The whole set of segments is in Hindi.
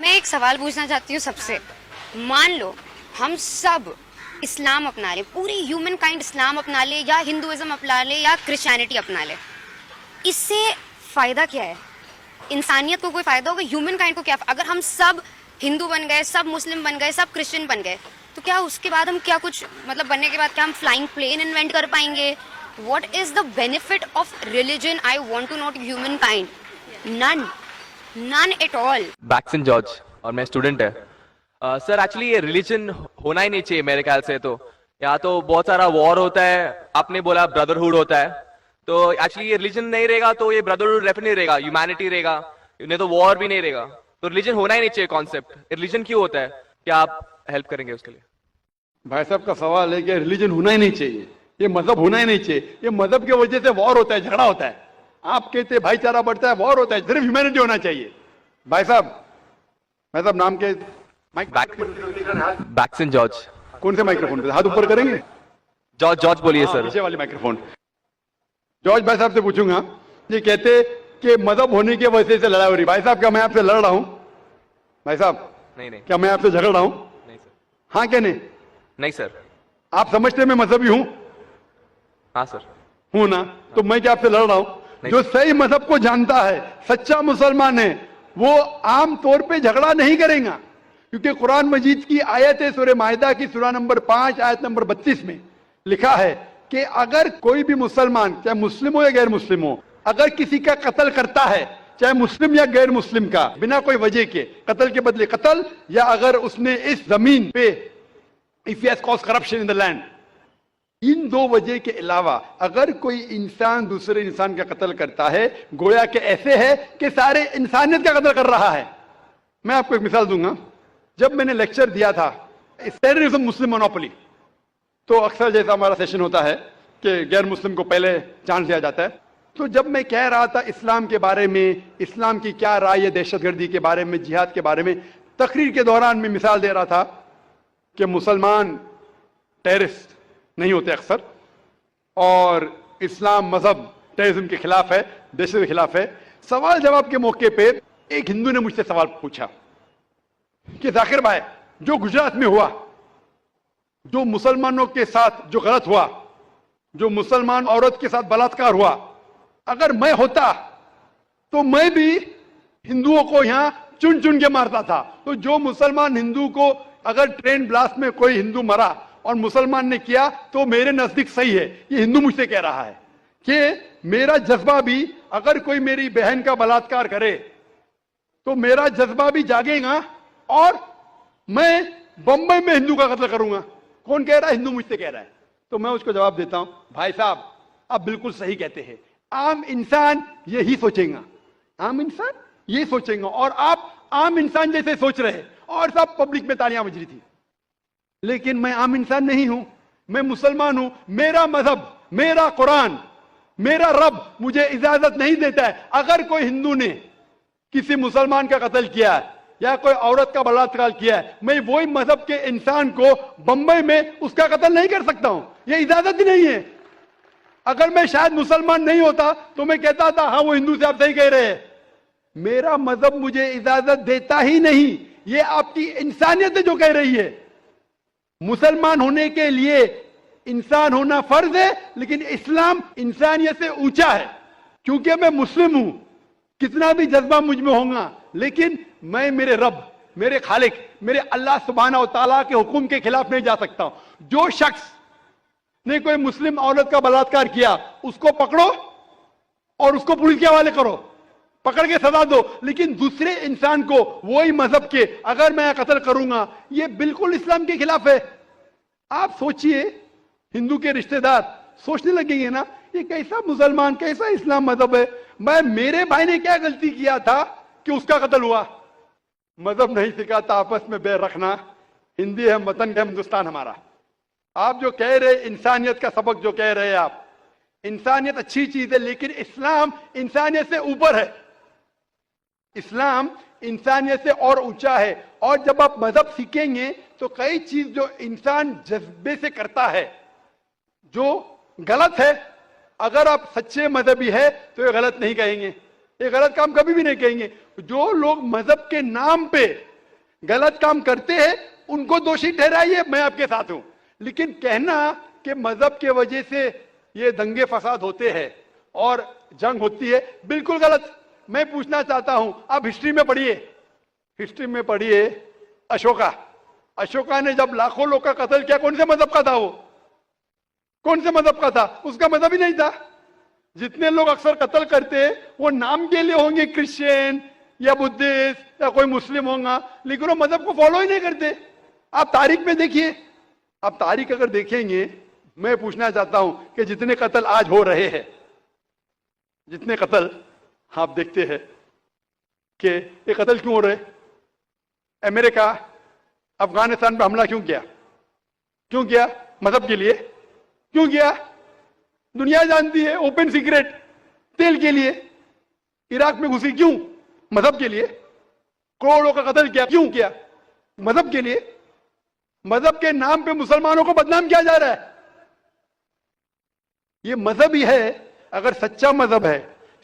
मैं एक सवाल पूछना चाहती हूँ सबसे। मान लो हम सब इस्लाम अपना ले, पूरी ह्यूमन काइंड इस्लाम अपना ले या हिंदुइज्म अपना ले या क्रिश्चियनिटी अपना ले, इससे फायदा क्या है? इंसानियत को कोई फायदा होगा? ह्यूमन काइंड को क्या? अगर हम सब हिंदू बन गए, सब मुस्लिम बन गए, सब क्रिश्चियन बन गए, तो क्या उसके बाद हम क्या कुछ मतलब बनने के बाद क्या हम फ्लाइंग प्लेन इन्वेंट कर पाएंगे? What is the benefit of religion? I want to note humankind. None, none at all. बैक्सन जॉर्ज और मैं स्टूडेंट है। सर एक्चुअली ये रिलीजन होना ही नहीं चाहिए मेरे ख्याल से। तो यहाँ तो बहुत सारा वॉर होता है, आपने बोला ब्रदरहुड होता है, तो एक्चुअली ये रिलीजन नहीं रहेगा तो ये ब्रदरहुड डेफिनेटली रहेगा, ह्यूमैनिटी रहेगा, नहीं तो वॉर भी नहीं रहेगा। तो रिलीजन होना ही नहीं चाहिए कॉन्सेप्ट। रिलीजन क्यों होता है? क्या आप हेल्प करेंगे उसके लिए? भाई साहब का सवाल है कि रिलीजन होना ही नहीं चाहिए, ये मजहब होना ही नहीं चाहिए, ये मजहब की वजह से वॉर होता है, झगड़ा होता है। आप कहते भाईचारा बढ़ता है, वॉर होता है, सिर्फ ह्यूमैनिटी होना चाहिए। भाई साहब नाम के बैक्सन जॉर्ज। कौन से माइक्रोफोन पे? हाथ ऊपर करेंगे? जॉर्ज बोलिए सर। पीछे वाली माइक्रोफोन। जॉर्ज भाई साहब से पूछूंगा, ये कहते कि मजहब होने की वजह से लड़ाई हो रही। भाई साहब क्या मैं आपसे लड़ रहा हूं? भाई साहब नहीं क्या मैं आपसे झगड़ रहा हूं? नहीं सर। हाँ क्या नहीं? नहीं सर। आप समझते हैं मैं मजहबी हूं? हाँ सर। हूं ना? तो मैं क्या आपसे लड़ रहा हूं? जो सही मजहब को जानता है, सच्चा मुसलमान है, वो आम तौर पे झगड़ा नहीं करेगा, क्योंकि कुरान मजीद की आयत है, सूरह माइदा की सूरा नंबर 5 आयत नंबर 32 में लिखा है कि अगर कोई भी मुसलमान, चाहे मुस्लिम हो या गैर मुस्लिम हो, अगर किसी का कत्ल करता है, चाहे मुस्लिम या गैर मुस्लिम का, बिना कोई वजह के कत्ल के बदले कत्ल, या अगर उसने इस जमीन पे if he has caused corruption in the land, इन दो वजह के अलावा अगर कोई इंसान दूसरे इंसान का कत्ल करता है, गोया के ऐसे है कि सारे इंसानियत का कत्ल कर रहा है। मैं आपको एक मिसाल दूंगा। जब मैंने लेक्चर दिया था टेररिज्म मुस्लिम मोनोपोली, तो अक्सर जैसा हमारा सेशन होता है कि गैर मुस्लिम को पहले चांस दिया जाता है, तो जब मैं कह रहा था इस्लाम के बारे में, इस्लाम की क्या राय है दहशतगर्दी के बारे में, जिहाद के बारे में, तकरीर के दौरान मैं मिसाल दे रहा था कि मुसलमान टेररिस्ट नहीं होते अक्सर, और इस्लाम मजहब टेररिज्म के खिलाफ है, दहशत के खिलाफ है। सवाल जवाब के मौके पे एक हिंदू ने मुझसे सवाल पूछा कि जाकिर भाई, जो गुजरात में हुआ, जो मुसलमानों के साथ जो गलत हुआ, जो मुसलमान औरत के साथ बलात्कार हुआ, अगर मैं होता तो मैं भी हिंदुओं को यहां चुन चुन के मारता था। तो जो मुसलमान हिंदू को, अगर ट्रेन ब्लास्ट में कोई हिंदू मरा और मुसलमान ने किया, तो मेरे नजदीक सही है। ये हिंदू मुझसे कह रहा है कि मेरा जज्बा भी, अगर कोई मेरी बहन का बलात्कार करे तो मेरा जज्बा भी जागेगा और मैं बंबई में हिंदू का कत्ल करूंगा। कौन कह रहा है? हिंदू मुझसे कह रहा है। तो मैं उसको जवाब देता हूं, भाई साहब आप बिल्कुल सही कहते हैं, आम इंसान यही सोचेगा, आम इंसान यही सोचेगा, और आप आम इंसान जैसे सोच रहे, और सब पब्लिक में तालियां बज रही थी। लेकिन मैं आम इंसान नहीं हूं, मैं मुसलमान हूं। मेरा मजहब, मेरा कुरान, मेरा रब मुझे इजाजत नहीं देता है, अगर कोई हिंदू ने किसी मुसलमान का कत्ल किया है या कोई औरत का बलात्कार किया है, मैं वही मजहब के इंसान को बंबई में उसका कत्ल नहीं कर सकता हूं, यह इजाजत ही नहीं है। अगर मैं शायद मुसलमान नहीं होता तो मैं कहता था हाँ वो हिंदू से आप सही कह रहे हैं। मेरा मजहब मुझे इजाजत देता ही नहीं, ये आपकी इंसानियत है जो कह रही है। मुसलमान होने के लिए इंसान होना फर्ज है, लेकिन इस्लाम इंसानियत से ऊंचा है। क्योंकि मैं मुस्लिम हूं, कितना भी जज्बा मुझ में होगा, लेकिन मैं मेरे रब, मेरे खालिक, मेरे अल्लाह सुब्हाना व तआला के हुक्म के खिलाफ नहीं जा सकता हूं। जो शख्स ने कोई मुस्लिम औरत का बलात्कार किया, उसको पकड़ो और उसको पुलिस के हवाले करो, पकड़ के सजा दो, लेकिन दूसरे इंसान को वही मजहब के अगर मैं कत्ल करूंगा, ये बिल्कुल इस्लाम के खिलाफ है। आप सोचिए, हिंदू के रिश्तेदार सोचने लगेंगे ना, ये कैसा मुसलमान, कैसा इस्लाम मजहब है। मैं, मेरे भाई ने क्या गलती किया था कि उसका कत्ल हुआ? मजहब नहीं सिखाता आपस में बैर रखना। हिंदी है वतन है, हिंदुस्तान हमारा। आप जो कह रहे इंसानियत का सबक जो कह रहे हैं आप, इंसानियत अच्छी चीज है, लेकिन इस्लाम इंसानियत से ऊपर है। इस्लाम इंसानियत से और ऊंचा है। और जब आप मजहब सीखेंगे तो कई चीज जो इंसान जज्बे से करता है, जो गलत है, अगर आप सच्चे मजहबी है तो ये गलत नहीं कहेंगे, ये गलत काम कभी भी नहीं कहेंगे। जो लोग मजहब के नाम पे गलत काम करते हैं उनको दोषी ठहराइए, मैं आपके साथ हूं। लेकिन कहना कि मजहब के वजह से ये दंगे फसाद होते हैं और जंग होती है, बिल्कुल गलत। मैं पूछना चाहता हूं, आप हिस्ट्री में पढ़िए, हिस्ट्री में पढ़िए अशोका ने जब लाखों लोग का कत्ल किया, कौन से मजहब का था वो? कौन से मजहब का था? उसका मजहब ही नहीं था। जितने लोग अक्सर कत्ल करते वो नाम के लिए होंगे क्रिश्चियन या बुद्धिस्ट या कोई मुस्लिम होगा, लेकिन वो मजहब को फॉलो ही नहीं करते। आप तारीख में देखिए, आप तारीख अगर देखेंगे, मैं पूछना चाहता हूं कि जितने कत्ल आज हो रहे हैं, जितने कत्ल आप देखते हैं कि ये कत्ल क्यों हो रहे? अमेरिका अफगानिस्तान पे हमला क्यों किया? क्यों किया? मजहब के लिए। क्यों किया? दुनिया जानती है, ओपन सीक्रेट, तेल के लिए। इराक में घुसी क्यों? मजहब के लिए। करोड़ों का कत्ल किया, क्यों किया? मजहब के लिए। मजहब के नाम पे मुसलमानों को बदनाम किया जा रहा है। ये मजहब ही है। अगर सच्चा मजहब है,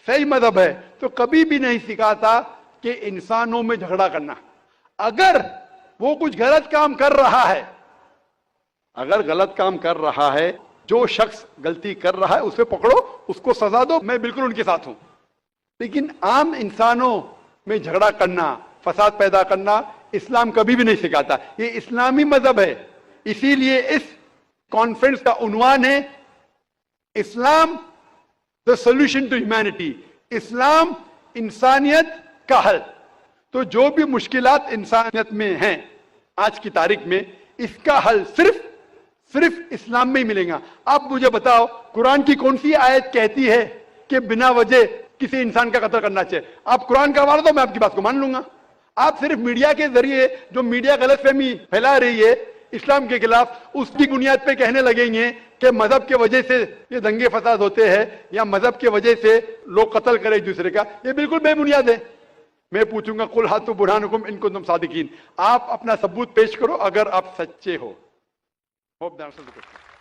सही मजहब है, तो कभी भी नहीं सिखाता कि इंसानों में झगड़ा करना। अगर वो कुछ गलत काम कर रहा है, अगर गलत काम कर रहा है, जो शख्स गलती कर रहा है उसे पकड़ो, उसको सजा दो, मैं बिल्कुल उनके साथ हूं। लेकिन आम इंसानों में झगड़ा करना, फसाद पैदा करना, इस्लाम कभी भी नहीं सिखाता। ये इस्लामी मजहब है। इसीलिए इस कॉन्फ्रेंस का उन्वान है Islam the solution to humanity, इस्लाम इंसानियत का हल। तो जो भी मुश्किलात इंसानियत में हैं आज की तारीख में, इसका हल सिर्फ इस्लाम में ही मिलेगा। आप मुझे बताओ, कुरान की कौन सी आयत कहती है कि बिना वजह किसी इंसान का कत्ल करना चाहिए? आप कुरान का हवाला दो, मैं आपकी बात को मान लूंगा। आप सिर्फ मीडिया के जरिए, जो मीडिया गलतफहमी फैला रही है इस्लाम के खिलाफ, उसकी बुनियाद पे कहने लगेंगे कि मजहब के वजह से ये दंगे फसाद होते हैं या मजहब के वजह से लोग कत्ल करें एक दूसरे का। ये बिल्कुल बेबुनियाद है। मैं पूछूंगा, कुल हाथु बुरहानुकुम इन कुंतुम सादिकीन, आप अपना सबूत पेश करो अगर आप सच्चे हो। Hope that's all the question.